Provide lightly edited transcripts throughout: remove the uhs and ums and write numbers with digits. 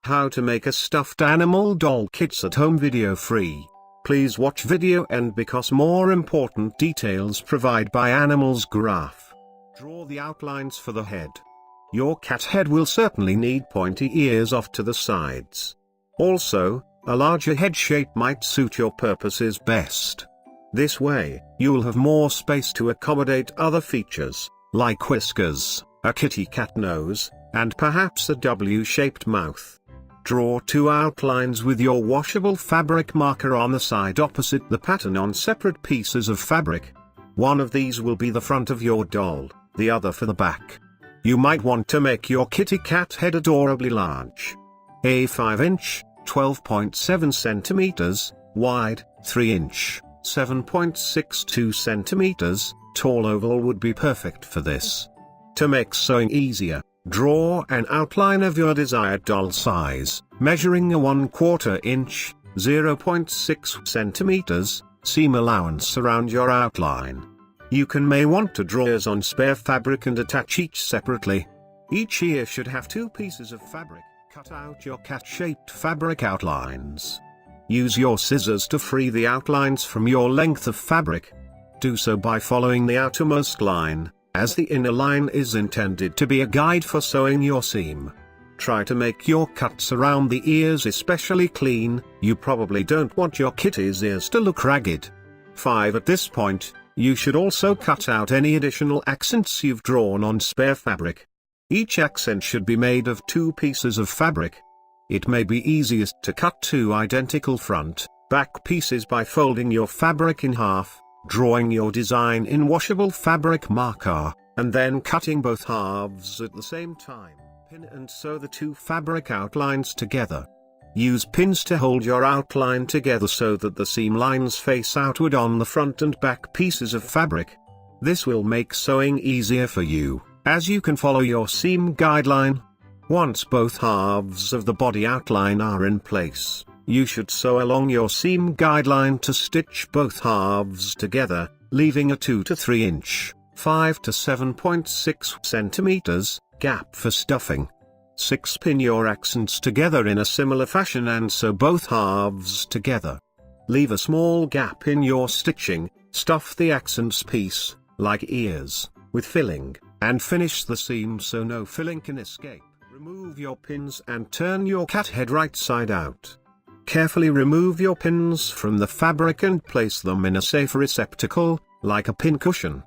How to make a stuffed animal doll kits at home video free. Please watch video end because more important details provide by animals graph. Draw the outlines for the head. Your cat head will certainly need pointy ears off to the sides. Also, a larger head shape might suit your purposes best. This way, you'll have more space to accommodate other features, like whiskers, a kitty cat nose, and perhaps a W-shaped mouth. Draw two outlines with your washable fabric marker on the side opposite the pattern on separate pieces of fabric. One of these will be the front of your doll, the other for the back. You might want to make your kitty cat head adorably large. A 5-inch, 12.7 centimeters, wide, 3-inch, 7.62 centimeters, tall oval would be perfect for this. To make sewing easier, draw an outline of your desired doll size, measuring a 1/4 inch, 0.6 centimeters, seam allowance around your outline. You may want to draw ears on spare fabric and attach each separately. Each ear should have 2 pieces of fabric. Cut out your cat-shaped fabric outlines. Use your scissors to free the outlines from your length of fabric. Do so by following the outermost line, as the inner line is intended to be a guide for sewing your seam. Try to make your cuts around the ears especially clean. You probably don't want your kitty's ears to look ragged. 5. At this point, you should also cut out any additional accents you've drawn on spare fabric. Each accent should be made of 2 pieces of fabric. It may be easiest to cut 2 identical front, back pieces by folding your fabric in half, drawing your design in washable fabric marker, and then cutting both halves at the same time. Pin and sew the 2 fabric outlines together. Use pins to hold your outline together so that the seam lines face outward on the front and back pieces of fabric. This will make sewing easier for you, as you can follow your seam guideline. Once both halves of the body outline are in place, you should sew along your seam guideline to stitch both halves together, leaving a 2 to 3 inch, 5 to 7.6 centimeters, gap for stuffing. 6. Pin your accents together in a similar fashion and sew both halves together. Leave a small gap in your stitching, stuff the accents piece, like ears, with filling, and finish the seam so no filling can escape. Remove your pins and turn your cat head right side out. Carefully remove your pins from the fabric and place them in a safe receptacle, like a pin cushion.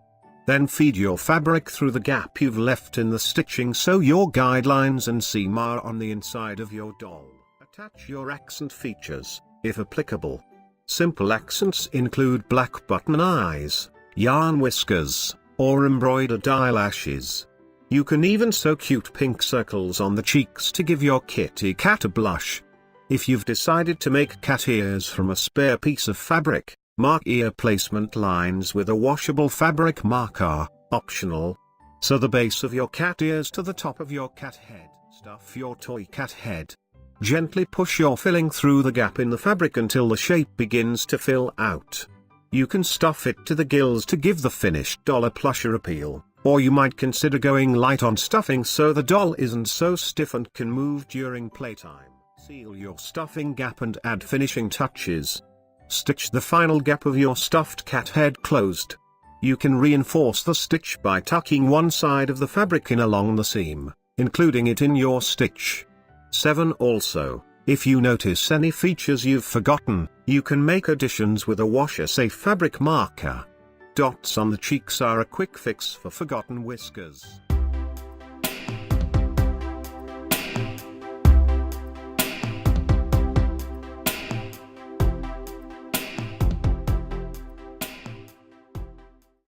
Then feed your fabric through the gap you've left in the stitching so your guidelines and seam are on the inside of your doll. Attach your accent features, if applicable. Simple accents include black button eyes, yarn whiskers, or embroidered eyelashes. You can even sew cute pink circles on the cheeks to give your kitty cat a blush. If you've decided to make cat ears from a spare piece of fabric, mark ear placement lines with a washable fabric marker, optional. Sew the base of your cat ears to the top of your cat head. Stuff your toy cat head. Gently push your filling through the gap in the fabric until the shape begins to fill out. You can stuff it to the gills to give the finished doll a plusher appeal, or you might consider going light on stuffing so the doll isn't so stiff and can move during playtime. Seal your stuffing gap and add finishing touches. Stitch the final gap of your stuffed cat head closed. You can reinforce the stitch by tucking one side of the fabric in along the seam, including it in your stitch. 7. Also, if you notice any features you've forgotten, you can make additions with a washer-safe fabric marker. Dots on the cheeks are a quick fix for forgotten whiskers.